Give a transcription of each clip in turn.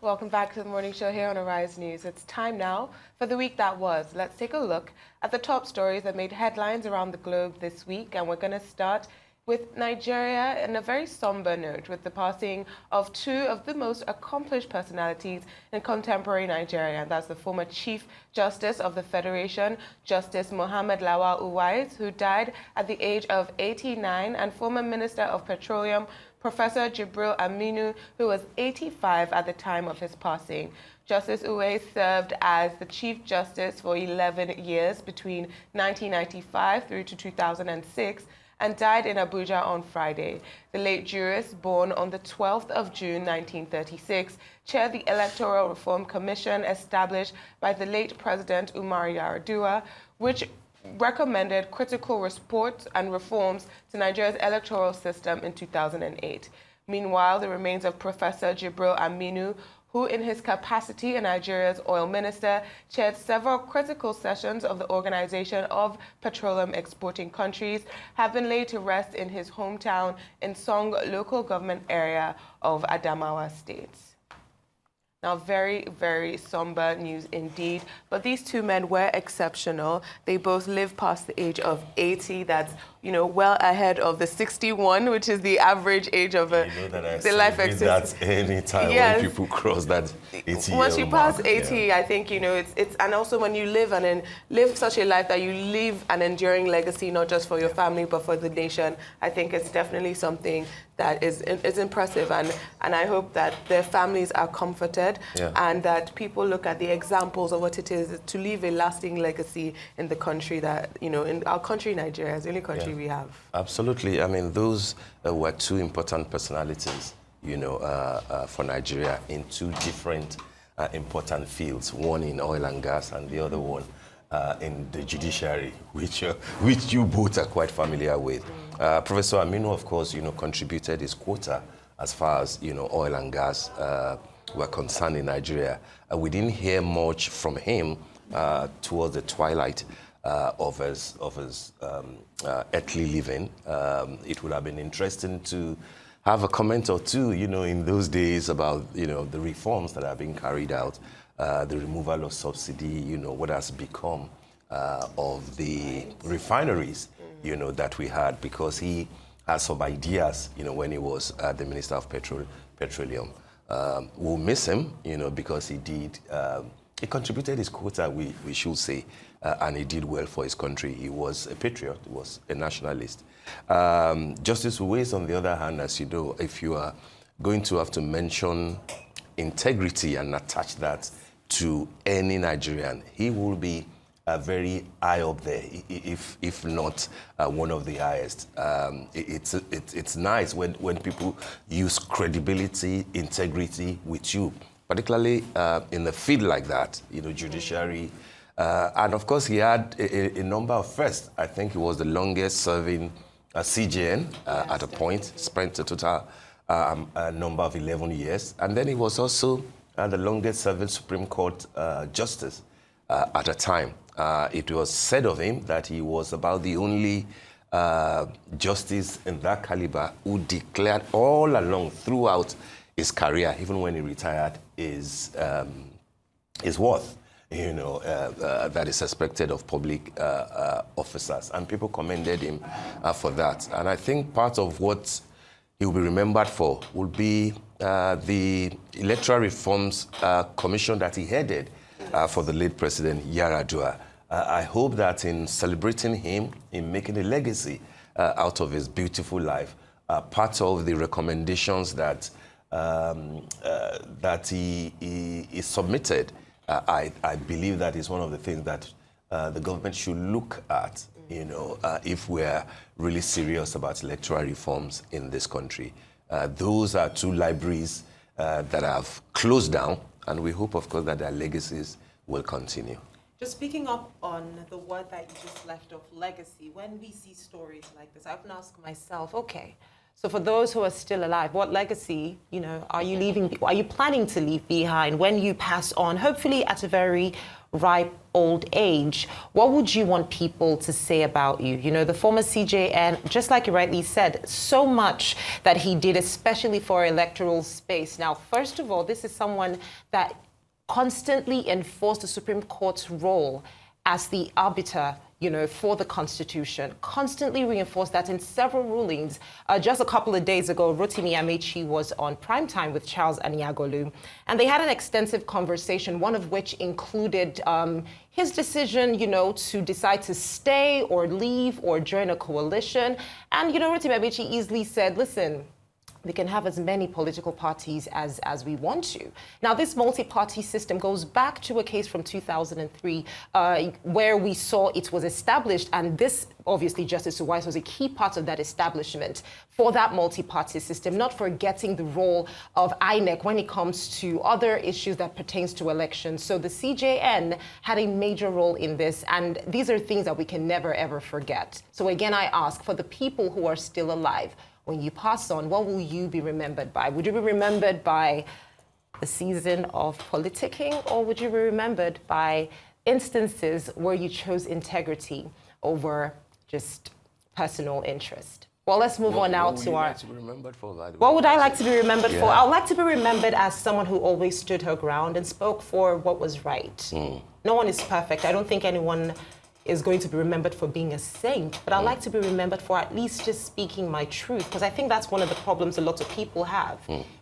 Welcome back to the morning show here on Arise News. It's time now for the week that was. Let's take a look at the top stories that made headlines around the globe this week. And we're going to start with Nigeria in a very somber note with the passing of two of the most accomplished personalities in contemporary Nigeria. And that's the former Chief Justice of the Federation, Justice Mohammed Lawal Uwais, who died at the age of 89, and former Minister of Petroleum, Professor Jibril Aminu, who was 85 at the time of his passing. Justice Uwais served as the Chief Justice for 11 years between 1995 through to 2006 and died in Abuja on Friday. The late jurist, born on the 12th of June 1936, chaired the Electoral Reform Commission established by the late President Umar Yar'Adua, which recommended critical reports and reforms to Nigeria's electoral system in 2008. Meanwhile, the remains of Professor Jibril Aminu, who in his capacity as Nigeria's oil minister chaired several critical sessions of the Organization of Petroleum Exporting Countries, have been laid to rest in his hometown in Song local government area of Adamawa State. Now, very, very somber news indeed. But these two men were exceptional. They both lived past the age of 80. That's, well ahead of the 61, which is the average age of the life expectancy. That any time yes. when people cross that 80 Once you pass mark, 80, yeah. I think, it's and also when you live live such a life that you leave an enduring legacy, not just for your family, but for the nation. I think it's definitely something that is impressive, and I hope that their families are comforted, and that people look at the examples of what it is to leave a lasting legacy in the country that, in our country, Nigeria is the only country we have. Absolutely. I mean, those were two important personalities, for Nigeria in two different important fields, one in oil and gas and the other one in the judiciary, which you both are quite familiar with. Professor Aminu, of course, contributed his quota as far as, oil and gas were concerned in Nigeria. We didn't hear much from him towards the twilight of his earthly living. It would have been interesting to have a comment or two, in those days about, the reforms that have been carried out, the removal of subsidy, what has become of the refineries, that we had, because he had some ideas, when he was the Minister of Petroleum. We'll miss him, because he did, he contributed his quota, we should say, and he did well for his country. He was a patriot, he was a nationalist. Justice Uwais, on the other hand, as you know, if you are going to have to mention integrity and attach that to any Nigerian, he will be very high up there, if not one of the highest. It's nice when people use credibility, integrity with you, particularly in a field like that, judiciary. And of course, he had a number of firsts. I think he was the longest serving CJN at a point, spent a total number of 11 years. And then he was also the longest serving Supreme Court justice at a time. It was said of him that he was about the only justice in that caliber who declared all along throughout his career, even when he retired, his worth, that is expected of public officers. And people commended him for that. And I think part of what he will be remembered for will be the Electoral Reforms Commission that he headed for the late President Yar'Adua. I hope that in celebrating him, in making a legacy out of his beautiful life, part of the recommendations that he submitted, I believe that is one of the things that the government should look at, if we're really serious about electoral reforms in this country. Those are two libraries that have closed down, and we hope, of course, that their legacies will continue. Just picking up on the word that you just left off, legacy, when we see stories like this, I often ask myself, okay, so for those who are still alive, what legacy, are you planning to leave behind when you pass on, hopefully at a very ripe old age, what would you want people to say about you? You know, the former CJN, just like you rightly said, so much that he did, especially for electoral space. Now, first of all, this is someone that constantly enforced the Supreme Court's role as the arbiter, you know, for the Constitution, constantly reinforced that in several rulings. Just a couple of days ago, Rotimi Amechi was on Primetime with Charles Aniagolu, and they had an extensive conversation, one of which included his decision, you know, to decide to stay or leave or join a coalition. And, you know, Rotimi Amechi easily said, listen, we can have as many political parties as we want to. Now, this multi-party system goes back to a case from 2003 where we saw it was established, and this, obviously, Justice Uwais was a key part of that establishment for that multi-party system, not forgetting the role of INEC when it comes to other issues that pertains to elections. So the CJN had a major role in this, and these are things that we can never, ever forget. So again, I ask, for the people who are still alive, when you pass on, what will you be remembered by? Would you be remembered by the season of politicking, or would you be remembered by instances where you chose integrity over just personal interest? Well, let's move on now to our... What would I like to be remembered for? I would like to be remembered as someone who always stood her ground and spoke for what was right. No one is perfect. I don't think anyone is going to be remembered for being a saint, but I'd like to be remembered for at least just speaking my truth, because I think that's one of the problems a lot of people have.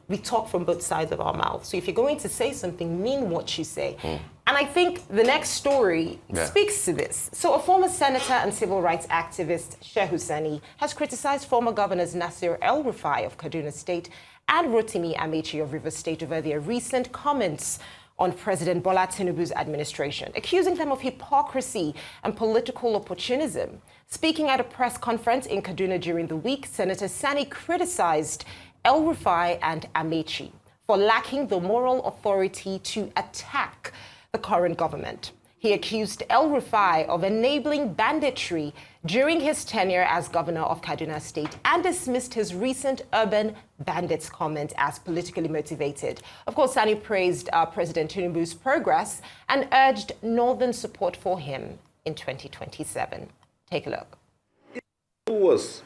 We talk from both sides of our mouth. So if you're going to say something, mean what you say. And I think the next story speaks to this. So a former senator and civil rights activist, Shehu Sani, has criticized former governors Nasir El-Rufai of Kaduna State and Rotimi Amechi of Rivers State over their recent comments on President Bola Tinubu's administration, accusing them of hypocrisy and political opportunism. Speaking at a press conference in Kaduna during the week, Senator Sani criticized El-Rufai and Amechi for lacking the moral authority to attack the current government. He accused El-Rufai of enabling banditry during his tenure as governor of Kaduna State and dismissed his recent urban bandits comment as politically motivated. Of course, Sani praised President Tinubu's progress and urged northern support for him in 2027. Take a look. Who was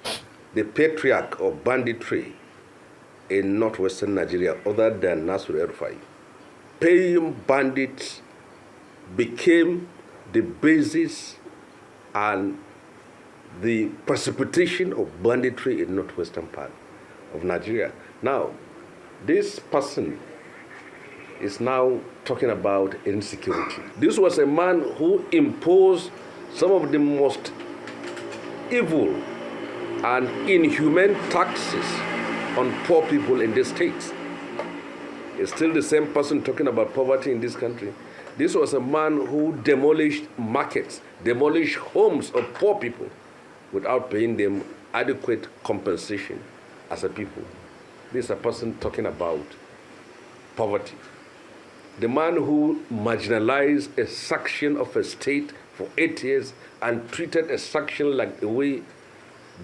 the patriarch of banditry in northwestern Nigeria other than Nasir El-Rufai? Paying bandits became the basis and the precipitation of banditry in northwestern part of Nigeria. Now, this person is now talking about insecurity. This was a man who imposed some of the most evil and inhumane taxes on poor people in this state. It's still the same person talking about poverty in this country. This was a man who demolished markets, demolished homes of poor people without paying them adequate compensation as a people. This is a person talking about poverty. The man who marginalized a section of a state for 8 years and treated a section like the way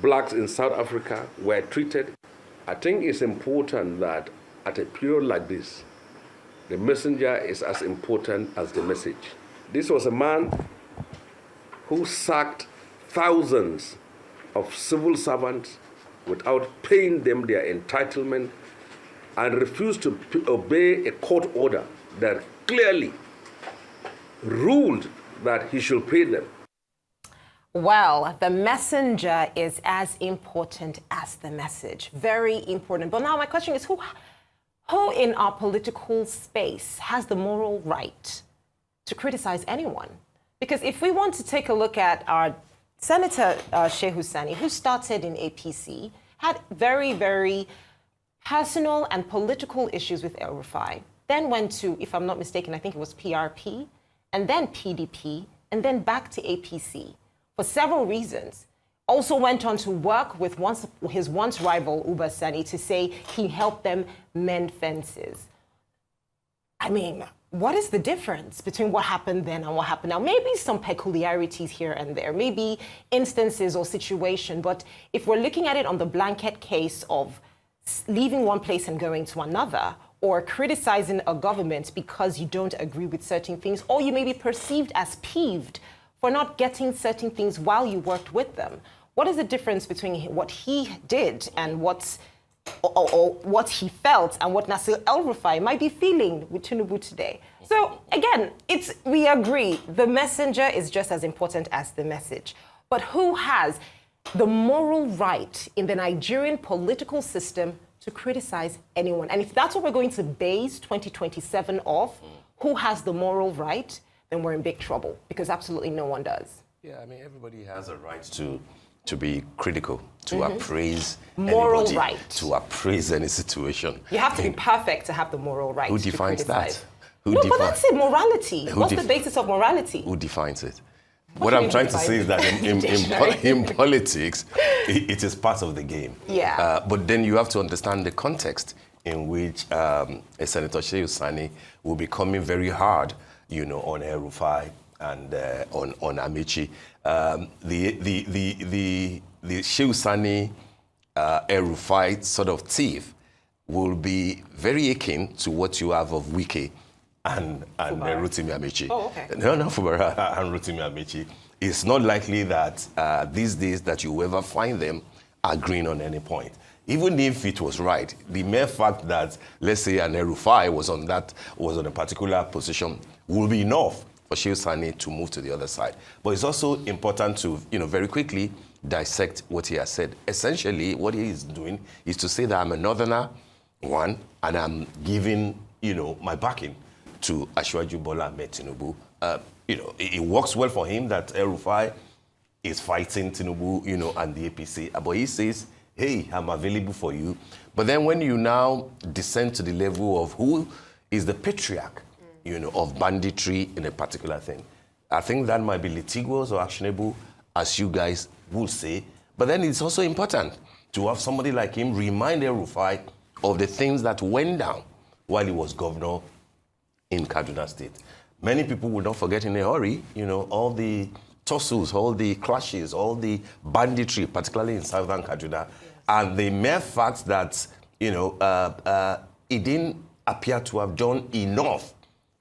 blacks in South Africa were treated. I think it's important that at a period like this, the messenger is as important as the message. This was a man who sacked thousands of civil servants without paying them their entitlement and refused to obey a court order that clearly ruled that he should pay them. Well, the messenger is as important as the message. Very important. But now my question is, who in our political space has the moral right to criticize anyone? Because if we want to take a look at our Senator Shehu Sani, who started in APC, had very, very personal and political issues with El-Rufai, then went to, if I'm not mistaken, I think it was PRP, and then PDP, and then back to APC for several reasons. Also went on to work with his once rival, Uba Sani, to say he helped them mend fences. I mean, what is the difference between what happened then and what happened now? Maybe some peculiarities here and there, maybe instances or situation, but if we're looking at it on the blanket case of leaving one place and going to another, or criticizing a government because you don't agree with certain things, or you may be perceived as peeved for not getting certain things while you worked with them. What is the difference between what he did and what he felt and what Nasir El-Rufai might be feeling with Tinubu today? So again, we agree, the messenger is just as important as the message. But who has the moral right in the Nigerian political system to criticize anyone? And if that's what we're going to base 2027 off, who has the moral right, then we're in big trouble, because absolutely no one does. Yeah, I mean, everybody has a right to be critical, to appraise moral anybody, right. to appraise any situation. You have to be perfect to have the moral right. Who to defines criticize. that? Who No, but that's it, morality. What's the basis of morality? Who defines it? What What do I'm you trying to define say is that it? in politics, it is part of the game. Yeah. But then you have to understand the context in which Senator Sani will be coming very hard, on El-Rufai and on Amechi. The Sani El-Rufai sort of thief will be very akin to what you have of Wike and Rotimi Amechi. Oh, okay. No, Fubara and Rotimi Amechi. It's not likely that these days that you will ever find them agreeing on any point. Even if it was right, the mere fact that, let's say, an El-Rufai was on a particular position will be enough for Sani to move to the other side. But it's also important to, very quickly dissect what he has said. Essentially, what he is doing is to say that I'm a northerner, one, and I'm giving, my backing to Asiwaju Bola Ahmed Tinubu. It works well for him that El-Rufai is fighting Tinubu, and the APC. But he says, hey, I'm available for you. But then when you now descend to the level of who is the patriarch, of banditry in a particular thing, I think that might be litigious or actionable, as you guys will say. But then it's also important to have somebody like him remind El-Rufai of the things that went down while he was governor in Kaduna State. Many people will not forget in a hurry, all the tussles, all the clashes, all the banditry, particularly in southern Kaduna. Yes. And the mere fact that, it didn't appear to have done enough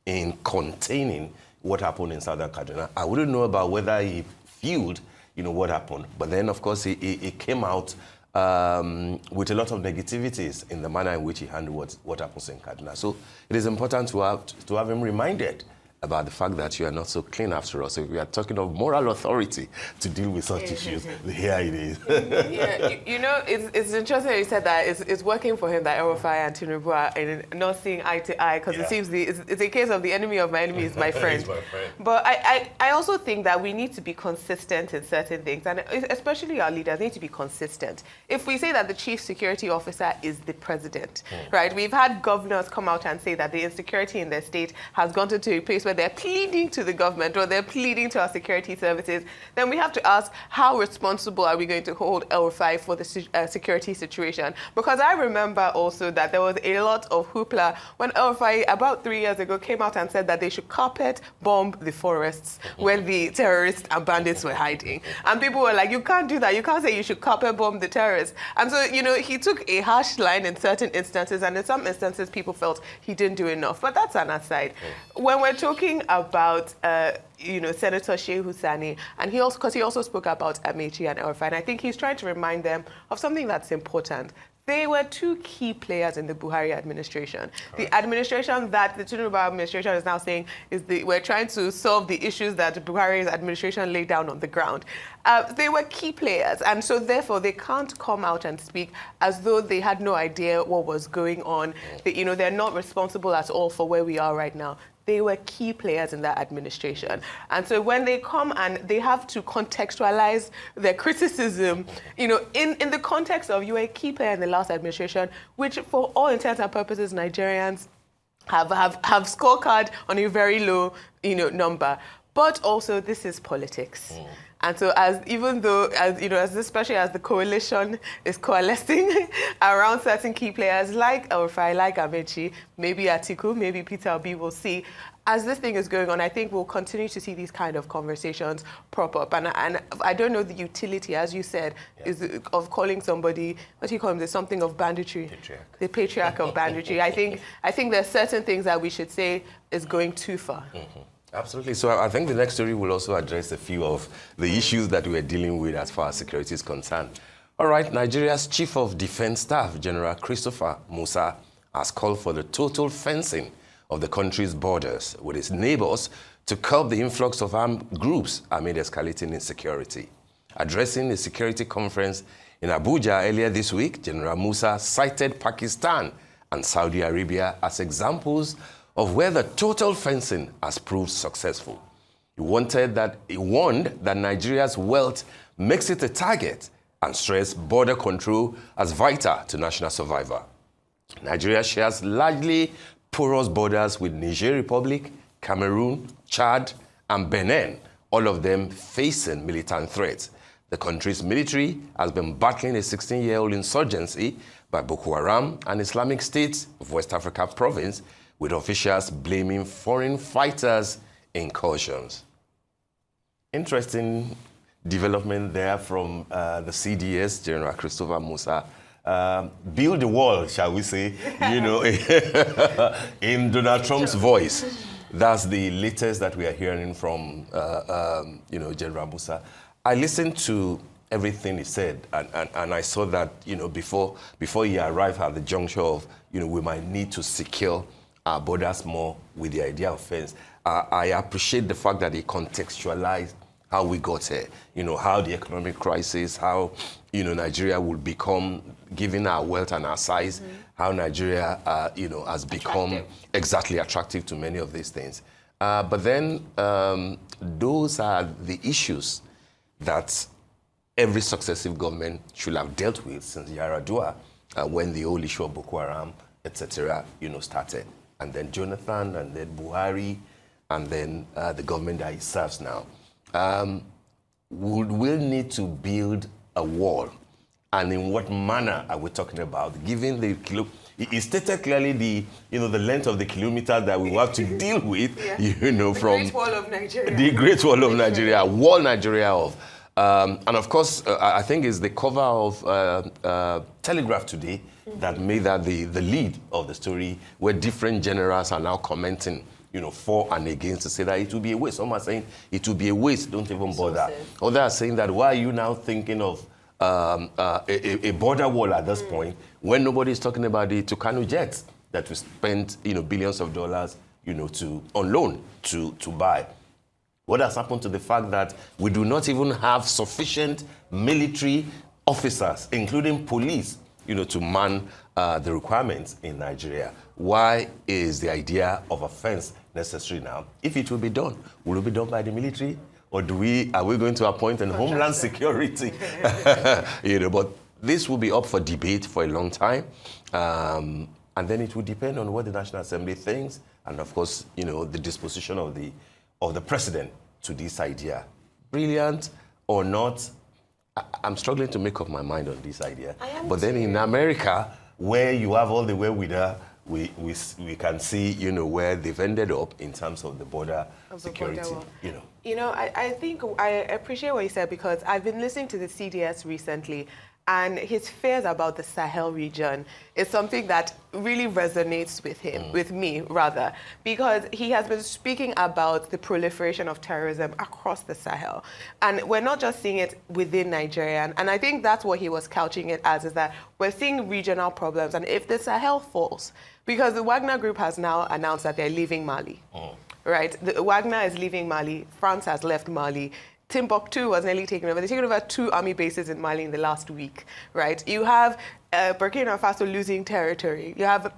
in containing what happened in southern Kaduna. I wouldn't know about whether he fueled, what happened. But then, of course, he came out with a lot of negativities in the manner in which he handled what happens in Kaduna. So it is important to have him reminded about the fact that you are not so clean after all. So if we are talking of moral authority to deal with such issues, here it is. Yeah, it's interesting that you said that it's working for him that El-Rufai and Tinubu are not seeing eye to eye, because it seems it's a case of the enemy of my enemy is my friend. He's my friend. But I also think that we need to be consistent in certain things, and especially our leaders need to be consistent. If we say that the chief security officer is the president, right? We've had governors come out and say that the insecurity in their state has gone to a place where they're pleading to the government or they're pleading to our security services. Then we have to ask, how responsible are we going to hold El-Rufai for the security situation? Because I remember also that there was a lot of hoopla when El-Rufai about 3 years ago came out and said that they should carpet bomb the forests where the terrorists and bandits were hiding. And people were like, you can't do that. You can't say you should carpet bomb the terrorists. And so, he took a harsh line in certain instances, and in some instances people felt he didn't do enough. But that's an aside. When we're talking about Senator Sani, and he also spoke about Amechi and El-Rufai, and I think he's trying to remind them of something that's important. They were two key players in the Buhari administration. The administration that the Tinubu administration is now saying we're trying to solve the issues that Buhari's administration laid down on the ground. They were key players, and so therefore they can't come out and speak as though they had no idea what was going on. They're not responsible at all for where we are right now. They were key players in that administration. And so when they come and they have to contextualize their criticism, in the context of you were a key player in the last administration, which for all intents and purposes, Nigerians have scorecard on a very low, number. But also this is politics. And so even though, especially as the coalition is coalescing around certain key players like El-Rufai, like Amechi, maybe Atiku, maybe Peter Obi, we'll see. As this thing is going on, I think we'll continue to see these kind of conversations prop up. And I don't know the utility, as you said, of calling somebody, what do you call him, there's something of banditry. Patriarch. The patriarch of banditry. I think there's certain things that we should say is going too far. Mm-hmm. Absolutely. So I think the next story will also address a few of the issues that we're dealing with as far as security is concerned. All right, Nigeria's Chief of Defense Staff, General Christopher Musa, has called for the total fencing of the country's borders with its neighbors to curb the influx of armed groups amid escalating insecurity. Addressing a security conference in Abuja earlier this week, General Musa cited Pakistan and Saudi Arabia as examples of where the total fencing has proved successful. He warned that Nigeria's wealth makes it a target and stressed border control as vital to national survival. Nigeria shares largely porous borders with Niger Republic, Cameroon, Chad, and Benin, all of them facing militant threats. The country's military has been battling a 16-year-old insurgency by Boko Haram and Islamic State of West Africa province, with officials blaming foreign fighters' incursions. Interesting development there from the CDS, General Christopher Musa. Build the wall, shall we say, in Donald Trump's voice. That's the latest that we are hearing from, General Musa. I listened to everything he said, and I saw that, before he arrived at the juncture of, we might need to secure our borders more with the idea of fence. I appreciate the fact that he contextualized how we got here, how the economic crisis, how, Nigeria will become, given our wealth and our size, how Nigeria, has become exactly attractive to many of these things. But then those are the issues that every successive government should have dealt with since Yaradua, when the whole issue of Boko Haram, etc., started. And then Jonathan, and then Buhari, and then the government that he serves now. We'll need to build a wall. And in what manner are we talking about? Given the he stated clearly the length of the kilometer that we have to deal with, from the Great Wall of Nigeria. The Great Wall of Nigeria, wall Nigeria of. And of course, I think it's the cover of Telegraph today that made that the lead of the story, where different generals are now commenting, for and against, to say that it will be a waste. Some are saying it will be a waste, don't even bother. Others are saying that why are you now thinking of a border wall at this point when nobody is talking about the Tucano jets that we spent, billions of dollars, on loan to buy. What has happened to the fact that we do not even have sufficient military officers, including police, to man the requirements in Nigeria? Why is the idea of a fence necessary now? If it will be done, will it be done by the military? Or are we going to appoint an Homeland Security? But this will be up for debate for a long time. And then it will depend on what the National Assembly thinks. And of course, the disposition of the president to this idea. Brilliant or not, I'm struggling to make up my mind on this idea. But then in America, where you have all the wherewithal, we can see, where they've ended up in terms of the border security. I think I appreciate what you said, because I've been listening to the CDS recently, and his fears about the Sahel region is something that really resonates with him, with me rather, because he has been speaking about the proliferation of terrorism across the Sahel. And we're not just seeing it within Nigeria. And I think that's what he was couching it as, is that we're seeing regional problems. And if the Sahel falls, because the Wagner Group has now announced that they're leaving Mali, right? Wagner is leaving Mali, France has left Mali, Timbuktu was nearly taken over. They've taken over 2 army bases in Mali in the last week, right? You have Burkina Faso losing territory. You have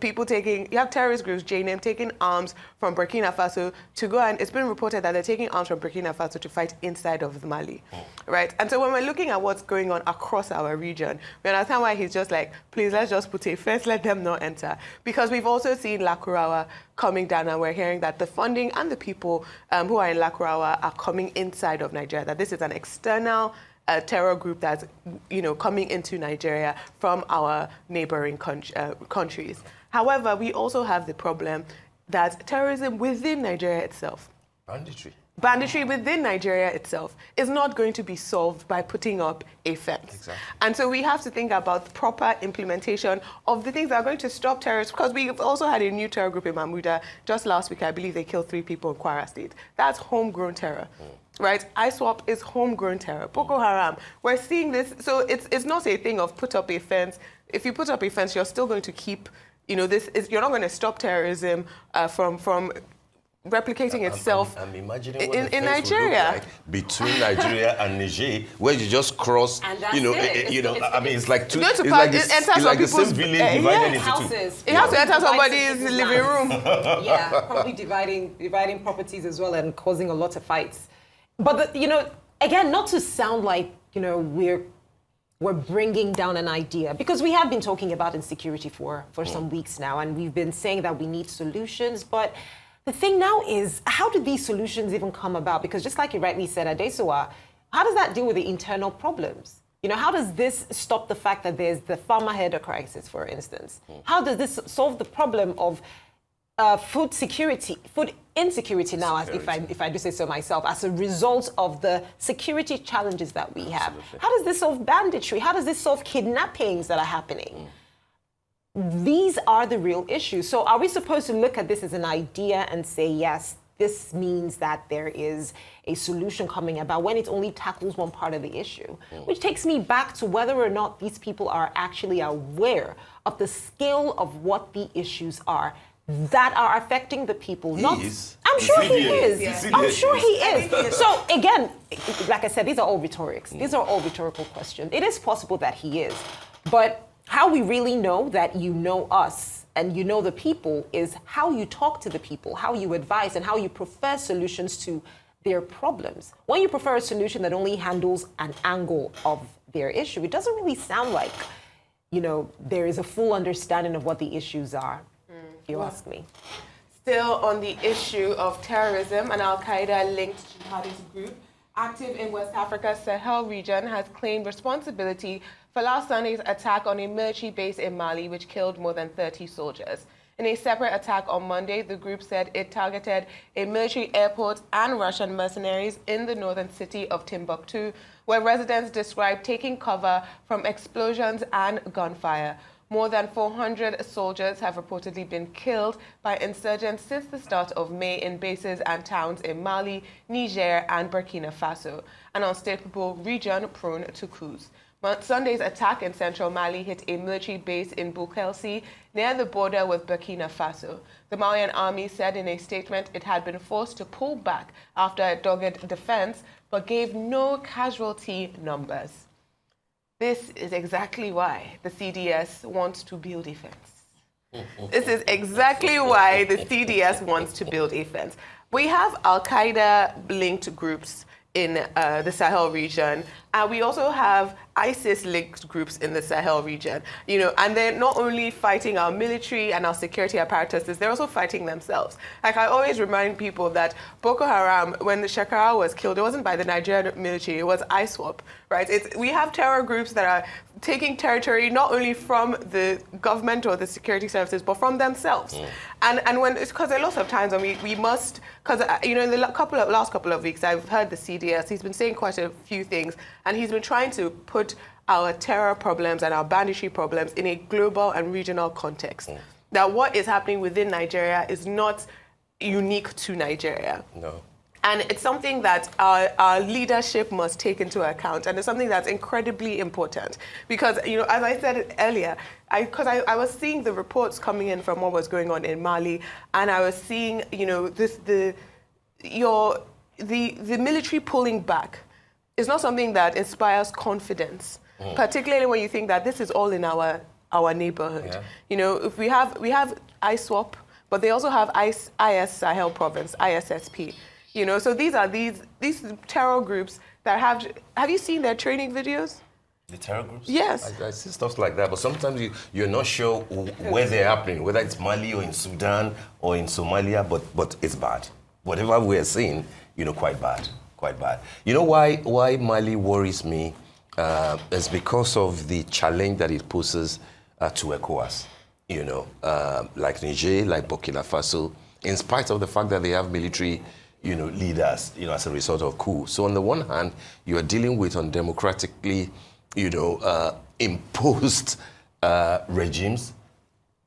terrorist groups, JNIM, taking arms from Burkina Faso to go, and it's been reported that they're taking arms from Burkina Faso to fight inside of Mali, right? And so when we're looking at what's going on across our region, we understand why he's just like, please, let's just put a fence, let them not enter. Because we've also seen Lakurawa coming down, and we're hearing that the funding and the people who are in Lakurawa are coming inside of Nigeria, that this is an external terror group that's, coming into Nigeria from our neighboring countries. However, we also have the problem that terrorism within Nigeria itself, banditry within Nigeria itself, is not going to be solved by putting up a fence. Exactly. And so we have to think about proper implementation of the things that are going to stop terrorists, because we've also had a new terror group in Mahmuda. Just last week, I believe they killed 3 people in Kwara State. That's homegrown terror. Right? ISWAP is homegrown terror. Boko Haram, we're seeing this. So it's not a thing of put up a fence. If you put up a fence, you're still going to keep, you're not going to stop terrorism from replicating itself I'm imagining what in Nigeria. Would look like between Nigeria and Niger, where you just cross, And that's it's like two, It's it's part- like it this, enters it's some like the same people's, village yeah, divided into houses. two. It has to enter Dividing somebody's people's living land. room. Yeah, probably dividing properties as well and causing a lot of fights. But again, not to sound like we're bringing down an idea, because we have been talking about insecurity for some weeks now, and we've been saying that we need solutions. But the thing now is, how do these solutions even come about? Because just like you rightly said, Adesuwa, how does that deal with the internal problems? How does this stop the fact that there's the farmer header crisis, for instance? How does this solve the problem of food insecurity now, if I do say so myself, as a result of the security challenges that we have? Absolutely. How does this solve banditry? How does this solve kidnappings that are happening? These are the real issues. So are we supposed to look at this as an idea and say, yes, this means that there is a solution coming about, when it only tackles one part of the issue? Which takes me back to whether or not these people are actually aware of the scale of what the issues are that are affecting the people. I'm sure he is. Yeah. I'm sure he is. So again, like I said, these are all rhetorics. These are all rhetorical questions. It is possible that he is. But how we really know that you know us and you know the people is how you talk to the people, how you advise, and how you prefer solutions to their problems. When you prefer a solution that only handles an angle of their issue, it doesn't really sound like, there is a full understanding of what the issues are, if you ask me. Still on the issue of terrorism, an Al-Qaeda-linked jihadist group active in West Africa's Sahel region has claimed responsibility for last Sunday's attack on a military base in Mali, which killed more than 30 soldiers. In a separate attack on Monday, the group said it targeted a military airport and Russian mercenaries in the northern city of Timbuktu, where residents described taking cover from explosions and gunfire. More than 400 soldiers have reportedly been killed by insurgents since the start of May in bases and towns in Mali, Niger, and Burkina Faso, an unstable region prone to coups. Sunday's attack in central Mali hit a military base in Bukelsi, near the border with Burkina Faso. The Malian army said in a statement it had been forced to pull back after a dogged defense, but gave no casualty numbers. This is exactly why the CDS wants to build a fence. This is exactly why the CDS wants to build a fence. We have Al-Qaeda-linked groups in the Sahel region, and we also have ISIS-linked groups in the Sahel region, and they're not only fighting our military and our security apparatuses, they're also fighting themselves. Like, I always remind people that Boko Haram, when the Shekau was killed, it wasn't by the Nigerian military, it was ISWAP, right? We have terror groups that are taking territory not only from the government or the security services, but from themselves. And when it's because a lot of times when we must, because in the last couple of weeks, I've heard the CDS, he's been saying quite a few things, and he's been trying to put our terror problems and our banditry problems in a global and regional context. That what is happening within Nigeria is not unique to Nigeria. No. And it's something that our leadership must take into account, and it's something that's incredibly important. Because, as I said earlier, I was seeing the reports coming in from what was going on in Mali, and I was seeing, the military pulling back is not something that inspires confidence, particularly when you think that this is all in our our neighborhood. Yeah. You know, if we have ISWAP, but they also have IS Sahel Province, ISSP. You know, so these are these terror groups that have you seen their training videos? The terror groups? Yes. I see stuff like that, but sometimes you're not sure where they're happening, whether it's Mali or in Sudan or in Somalia, but it's bad. Whatever we're seeing, you know, quite bad. You know why Mali worries me? Is because of the challenge that it poses to ECOWAS. You know, like Niger, like Burkina Faso, in spite of the fact that they have military, you know, leaders, you know, as a result of coup. So on the one hand, you are dealing with undemocratically, you know, imposed regimes,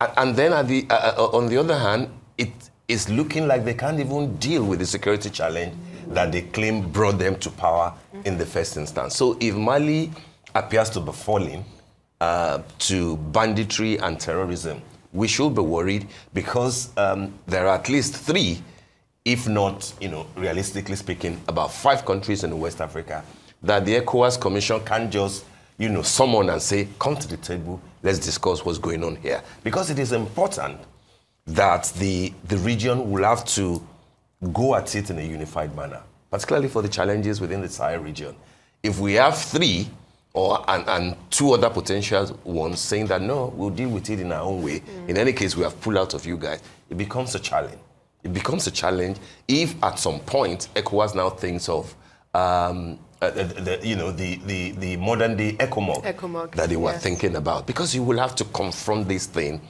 and then on the other hand, it is looking like they can't even deal with the security challenge that they claim brought them to power in the first instance. So if Mali appears to be falling to banditry and terrorism, we should be worried because there are at least 3, if not, you know, realistically speaking, about 5 countries in West Africa that the ECOWAS Commission can't just, you know, summon and say, come to the table, let's discuss what's going on here. Because it is important that the region will have to go at it in a unified manner, particularly for the challenges within the Sahel region. If we have 3 and 2 other potential ones saying that, no, we'll deal with it in our own way. In any case, we have pulled out of you guys. It becomes a challenge. It becomes a challenge if at some point ECOWAS now thinks of the modern day ECOMOG that they were thinking about, because you will have to confront this thing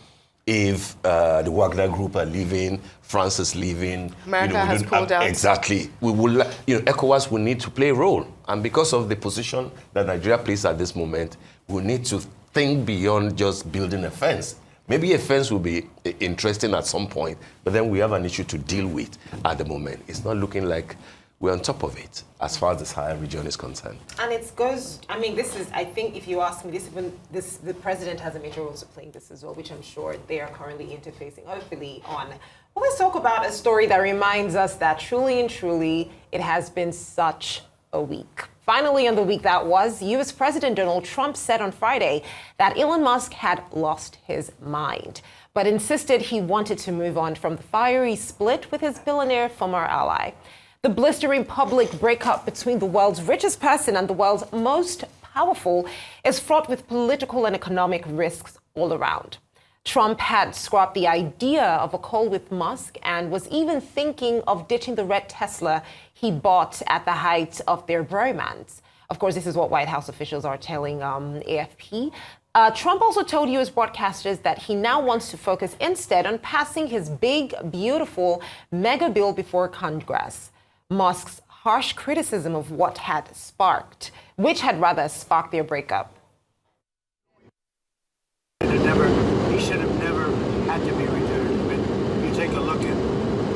if the Wagner Group are leaving, France is leaving. America has pulled out. Exactly. We will, ECOWAS will need to play a role. And because of the position that Nigeria plays at this moment, we need to think beyond just building a fence. Maybe a fence will be interesting at some point, but then we have an issue to deal with at the moment. It's not looking like we're on top of it as far as the Sahel region is concerned. And it goes, I mean, this is, I think if you ask me, the president has a major role to play in this as well, which I'm sure they are currently interfacing, hopefully, on. Well, let's talk about a story that reminds us that truly and truly, it has been such a week. Finally, on the week that was, U.S. President Donald Trump said on Friday that Elon Musk had lost his mind, but insisted he wanted to move on from the fiery split with his billionaire former ally. The blistering public breakup between the world's richest person and the world's most powerful is fraught with political and economic risks all around. Trump had scrapped the idea of a call with Musk and was even thinking of ditching the red Tesla he bought at the height of their bromance. Of course, this is what White House officials are telling AFP. Trump also told U.S. broadcasters that he now wants to focus instead on passing his big, beautiful mega bill before Congress. Musk's harsh criticism of which had sparked their breakup. He should have never had to be returned. But you take a look at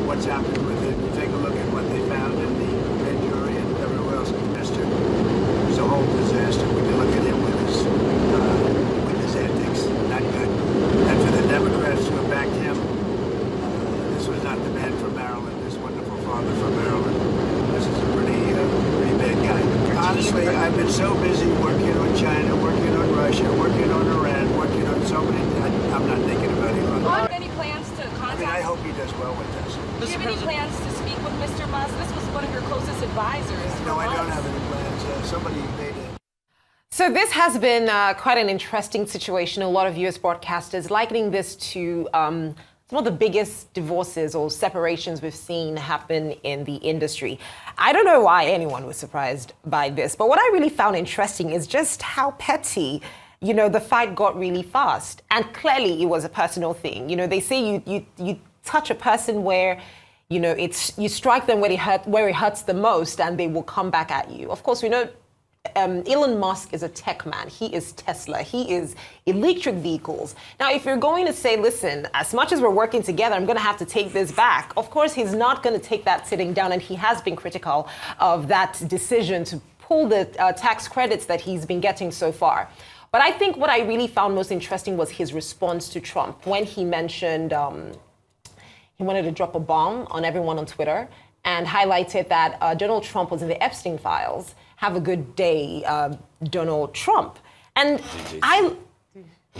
what's happened with it. You take a look at what they found in the grand jury and everywhere else. It's a whole disaster. When you look at him with his antics, not good. And for the Democrats who have backed him, this was not the man from Maryland. This wonderful father from Maryland. This is a pretty bad guy. Honestly, I've been so busy working on China, working on Russia, working on Iran, working on so many. I'm not thinking about Elon. Do you have any plans to contact? I mean, I hope he does well with this. Do you have any plans to speak with Mr. Musk? This was one of your closest advisors. No, I don't have any plans. Somebody made it. So this has been quite an interesting situation. A lot of U.S. broadcasters likening this to some of the biggest divorces or separations we've seen happen in the industry. I don't know why anyone was surprised by this, but what I really found interesting is just how petty, the fight got really fast. And clearly it was a personal thing. They say you touch a person where, you strike them where it hurts the most and they will come back at you. Of course, we know Elon Musk is a tech man. He is Tesla. He is electric vehicles. Now, if you're going to say, listen, as much as we're working together, I'm going to have to take this back. Of course, he's not going to take that sitting down. And he has been critical of that decision to pull the tax credits that he's been getting so far. But I think what I really found most interesting was his response to Trump when he mentioned he wanted to drop a bomb on everyone on Twitter and highlighted that Donald Trump was in the Epstein files. Have a good day, Donald Trump. And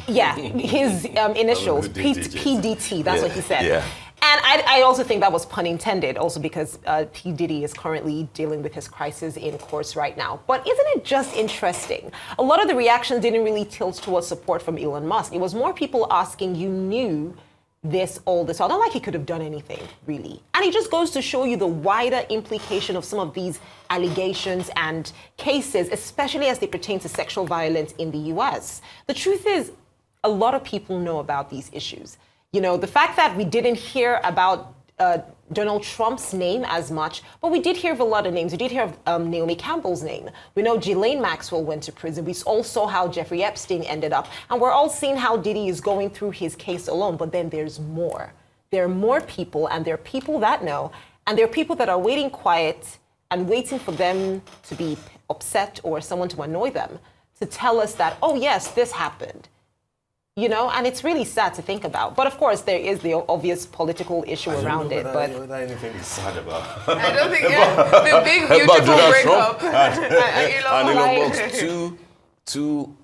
Yeah, his initials, PDT, that's what he said. Yeah. And I also think that was pun intended, also because P. Diddy is currently dealing with his crisis in courts right now. But isn't it just interesting? A lot of the reactions didn't really tilt towards support from Elon Musk. It was more people asking, you knew all this. I don't like he could have done anything, really. And it just goes to show you the wider implication of some of these allegations and cases, especially as they pertain to sexual violence in the US. The truth is, a lot of people know about these issues. You know, the fact that we didn't hear about Donald Trump's name as much, but we did hear of a lot of names. We did hear of Naomi Campbell's name. We know Ghislaine Maxwell went to prison. We all saw how Jeffrey Epstein ended up. And we're all seeing how Diddy is going through his case alone. But then there's more. There are more people, and there are people that know, and there are people that are waiting quiet and waiting for them to be upset or someone to annoy them to tell us that, oh, yes, this happened. You know, and it's really sad to think about. But of course, there is the obvious political issue around it. But whether anything is sad about. I don't think the big beautiful breakup. And Elon Musk, two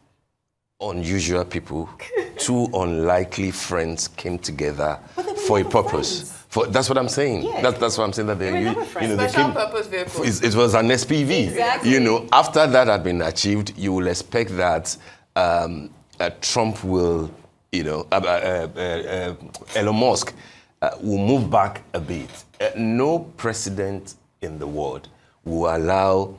unusual people, two unlikely friends came together for a purpose. That's what I'm saying. Yeah. That's what I'm saying. That they never friends. they Special came. purpose vehicle. It was an SPV. Exactly. You know, after that had been achieved, you will expect that. Trump will, you know, Elon Musk will move back a bit. No president in the world will allow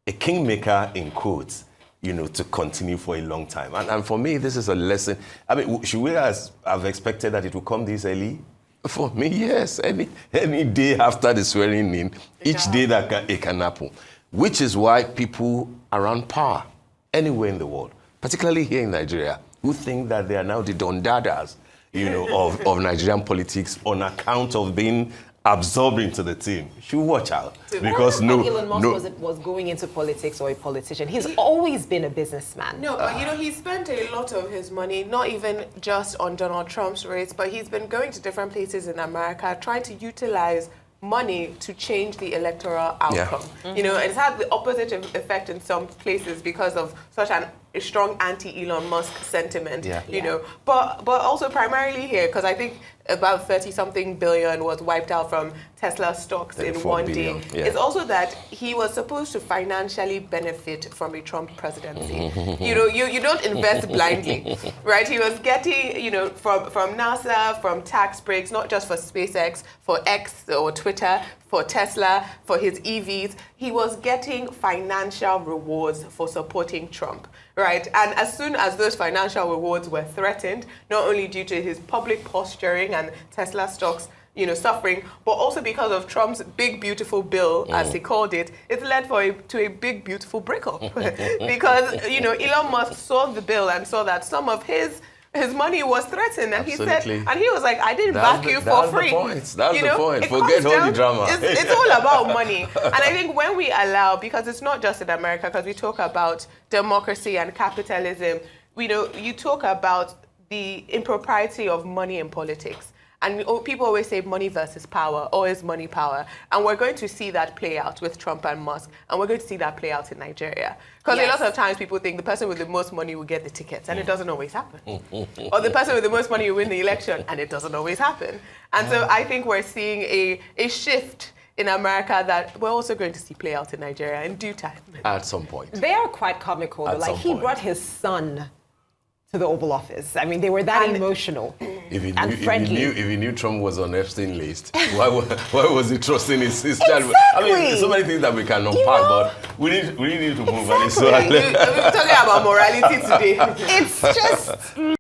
a kingmaker, in quotes, you know, to continue for a long time. And for me, this is a lesson. I mean, should we have expected that it would come this early? For me, yes. Any day after the swearing in, each day that it can happen. Which is why people around power, anywhere in the world, particularly here in Nigeria, who think that they are now the Don Dadas, you know, of Nigerian politics on account of being absorbed into the team, should watch out. Because Elon Musk was going into politics or a politician. He's always been a businessman. No, but you know, he spent a lot of his money, not even just on Donald Trump's race, but he's been going to different places in America, trying to utilize money to change the electoral outcome. Yeah. You know, it's had the opposite effect in some places because of such a strong anti-Elon Musk sentiment, you know. But also primarily here, because I think about 30-something billion was wiped out from Tesla stocks in one day. Yeah. It's also that he was supposed to financially benefit from a Trump presidency. You know, you don't invest blindly, right? He was getting, you know, from NASA, from tax breaks, not just for SpaceX, for X or Twitter, for Tesla, for his EVs. He was getting financial rewards for supporting Trump, right? And as soon as those financial rewards were threatened, not only due to his public posturing and Tesla stocks, you know, suffering, but also because of Trump's big beautiful bill, as he called it, it led to a big beautiful breakup. Because, you know, Elon Musk saw the bill and saw that some of his money was threatened, and Absolutely. he said, and he was like, I didn't back you for free. That's the point. Forget all the drama. It's all about money. And I think when we allow, because it's not just in America, because we talk about democracy and capitalism, you talk about the impropriety of money in politics. And people always say money versus power, always money power. And we're going to see that play out with Trump and Musk. And we're going to see that play out in Nigeria. Because a lot of times people think the person with the most money will get the tickets, and it doesn't always happen. Or the person with the most money will win the election, and it doesn't always happen. And so I think we're seeing a shift in America that we're also going to see play out in Nigeria in due time. At some point. They are quite comical. Like, he brought his son to the Oval Office. I mean, they were that emotional and friendly. If he knew Trump was on Epstein's list, why was he trusting his child? Exactly. I mean, there's so many things that we can unpack, but we need to move on. We're talking about morality today. It's just...